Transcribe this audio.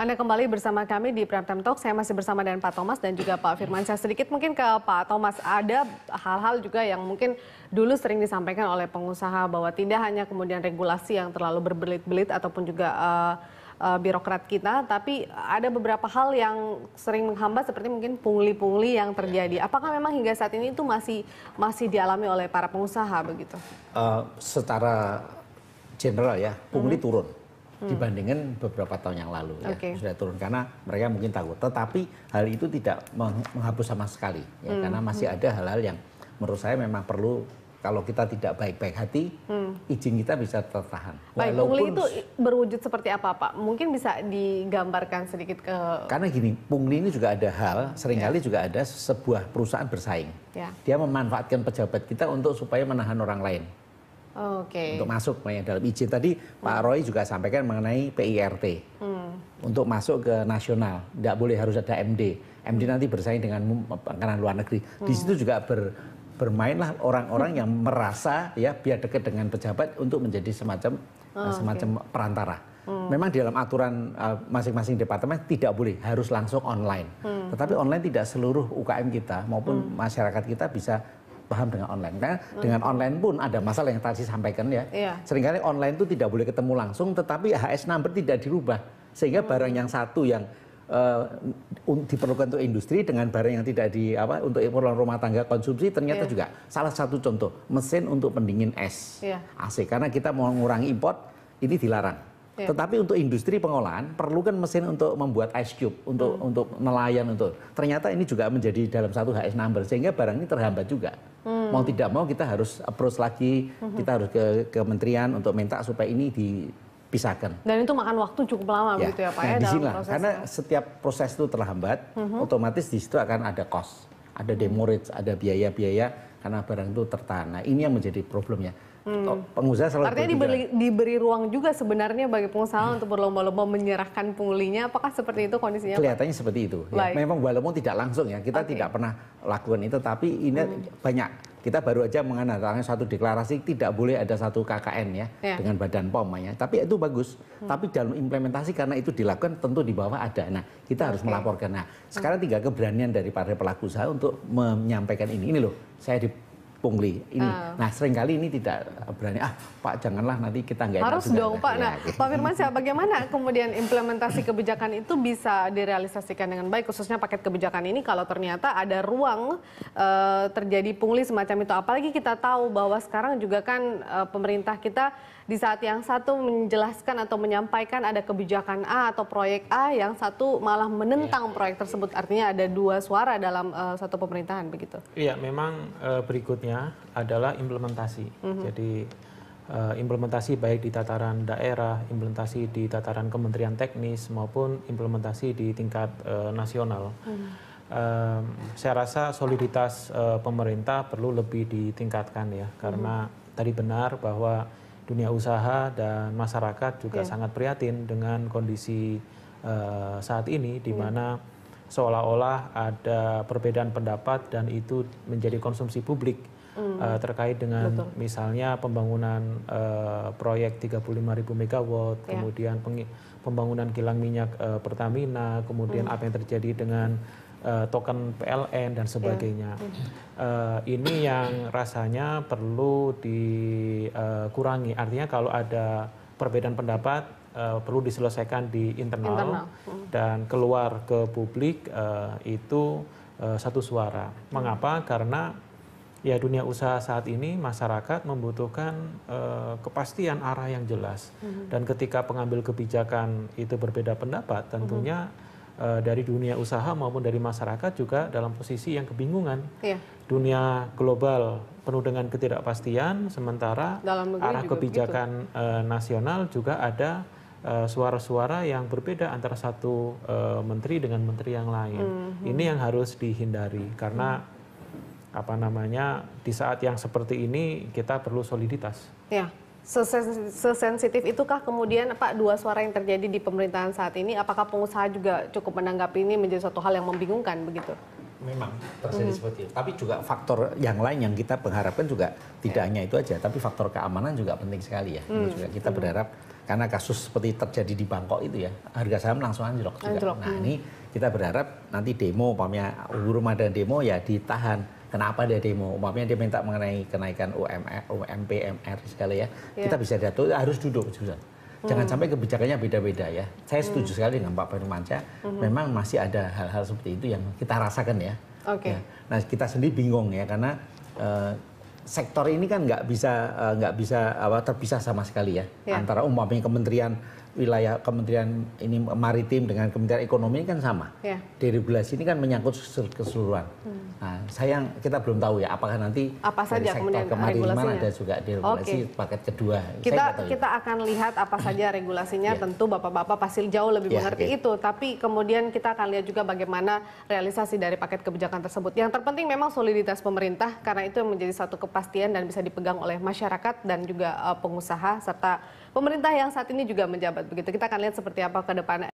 Anda kembali bersama kami di Prime Time Talk. Saya masih bersama dengan Pak Thomas dan juga Pak Firmansyah. Sedikit mungkin ke Pak Thomas, ada hal-hal juga yang mungkin dulu sering disampaikan oleh pengusaha bahwa tidak hanya kemudian regulasi yang terlalu berbelit-belit ataupun juga birokrat kita, tapi ada beberapa hal yang sering menghambat seperti mungkin pungli-pungli yang terjadi. Apakah memang hingga saat ini itu masih dialami oleh para pengusaha begitu? Secara general ya, pungli turun dibandingkan beberapa tahun yang lalu ya. Sudah turun karena mereka mungkin takut. Tetapi hal itu tidak menghapus sama sekali ya, karena masih ada hal-hal yang menurut saya memang perlu. Kalau kita tidak baik-baik hati, izin kita bisa tertahan. Baik, pungli itu berwujud seperti apa, Pak? Mungkin bisa digambarkan sedikit ke... Karena gini, pungli ini juga ada hal, seringkali juga ada sebuah perusahaan bersaing. Dia memanfaatkan pejabat kita untuk supaya menahan orang lain. Untuk masuk dalam izin. Tadi Pak Roy juga sampaikan mengenai PIRT. Untuk masuk ke nasional, tidak boleh harus ada MD. MD nanti bersaing dengan makanan luar negeri. Di situ juga bermainlah orang-orang yang merasa ya biar dekat dengan pejabat untuk menjadi semacam perantara. Memang di dalam aturan masing-masing departemen tidak boleh harus langsung online. Tetapi online tidak seluruh UKM kita maupun masyarakat kita bisa paham dengan online. Karena dengan online pun ada masalah yang tadi sampaikan ya. Seringkali online itu tidak boleh ketemu langsung, tetapi HS number tidak dirubah. Sehingga barang yang satu yang diperlukan untuk industri dengan barang yang tidak untuk keperluan rumah tangga konsumsi ternyata juga salah satu contoh mesin untuk pendingin es AC, karena kita mau mengurangi import ini dilarang. Tetapi untuk industri pengolahan perlukan mesin untuk membuat ice cube untuk nelayan ternyata ini juga menjadi dalam satu HS number sehingga barang ini terhambat juga. Mau tidak mau kita harus approach lagi, kita harus ke kementerian untuk minta supaya ini dipisahkan. Dan itu makan waktu cukup lama begitu ya Pak ya dalam prosesnya. Karena setiap proses itu terhambat, otomatis di situ akan ada cost, ada demurrage, ada biaya-biaya karena barang itu tertahan. Nah ini yang menjadi problemnya. Pengusaha selalu artinya diberi ruang juga sebenarnya bagi pengusaha untuk berlomba-lomba menyerahkan punglinya. Apakah seperti itu kondisinya? Kelihatannya seperti itu. Ya. Memang walaupun tidak langsung ya, kita tidak pernah lakukan itu, tapi ini banyak. Kita baru aja menandatangani suatu deklarasi tidak boleh ada satu KKN ya dengan Badan POM ya. Tapi itu bagus. Tapi dalam implementasi karena itu dilakukan tentu di bawah ada. Nah kita harus melaporkan. Nah sekarang tinggal keberanian dari para pelaku usaha untuk menyampaikan ini. Ini loh saya pungli ini. Nah seringkali ini tidak berani, Pak janganlah nanti kita nggak harus dong Pak. Nah Pak Firmansyah, bagaimana kemudian implementasi kebijakan itu bisa direalisasikan dengan baik, khususnya paket kebijakan ini kalau ternyata ada ruang terjadi pungli semacam itu. Apalagi kita tahu bahwa sekarang juga kan pemerintah kita di saat yang satu menjelaskan atau menyampaikan ada kebijakan A atau proyek A, yang satu malah menentang proyek tersebut. Artinya ada dua suara dalam satu pemerintahan begitu. Iya, memang berikutnya adalah implementasi. Jadi implementasi baik di tataran daerah, implementasi di tataran kementerian teknis maupun implementasi di tingkat nasional. Saya rasa soliditas pemerintah perlu lebih ditingkatkan ya, karena tadi benar bahwa dunia usaha dan masyarakat juga sangat prihatin dengan kondisi saat ini, di mana seolah-olah ada perbedaan pendapat dan itu menjadi konsumsi publik terkait dengan misalnya pembangunan proyek 35.000 megawatt, kemudian pembangunan kilang minyak Pertamina, kemudian apa yang terjadi dengan token PLN dan sebagainya. Ini yang rasanya perlu dikurangi. Artinya kalau ada perbedaan pendapat perlu diselesaikan di internal. Dan keluar ke publik itu satu suara. Mengapa? Karena ya dunia usaha saat ini masyarakat membutuhkan kepastian arah yang jelas. Dan ketika pengambil kebijakan itu berbeda pendapat, tentunya dari dunia usaha maupun dari masyarakat juga dalam posisi yang kebingungan. Dunia global penuh dengan ketidakpastian, sementara arah kebijakan nasional juga ada suara-suara yang berbeda antara satu menteri dengan menteri yang lain. Ini yang harus dihindari karena di saat yang seperti ini kita perlu soliditas. Sesensitif itukah kemudian Pak dua suara yang terjadi di pemerintahan saat ini? Apakah pengusaha juga cukup menanggapi ini menjadi suatu hal yang membingungkan begitu? Memang terjadi seperti itu. Tapi juga faktor yang lain yang kita mengharapkan juga tidak hanya itu aja, tapi faktor keamanan juga penting sekali ya. Ini juga kita berharap karena kasus seperti terjadi di Bangkok itu ya, harga saham langsung anjlok juga. Nah ini kita berharap nanti demo, umpamanya belum ada demo ya ditahan. Kenapa dia demo? Umpamanya dia minta mengenai kenaikan UMP, MR segala ya, kita bisa harus duduk. Jangan sampai kebijakannya beda-beda ya. Saya setuju sekali dengan Pak Firmansyah, memang masih ada hal-hal seperti itu yang kita rasakan ya. Ya. Nah kita sendiri bingung ya, karena sektor ini kan nggak bisa terpisah sama sekali ya. Antara umpamanya Kementerian ini Maritim dengan Kementerian Ekonomi ini kan sama. Deregulasi ini kan menyangkut keseluruhan. Nah, kita belum tahu ya apakah nanti apa saja sektor kemaritiman ada juga deregulasi paket kedua. Kita akan lihat apa saja regulasinya. Tentu Bapak-bapak pasti jauh lebih mengerti itu. Tapi kemudian kita akan lihat juga bagaimana realisasi dari paket kebijakan tersebut. Yang terpenting memang soliditas pemerintah, karena itu yang menjadi satu kepastian dan bisa dipegang oleh masyarakat dan juga pengusaha serta pemerintah yang saat ini juga menjabat begitu. Kita akan lihat seperti apa ke depan.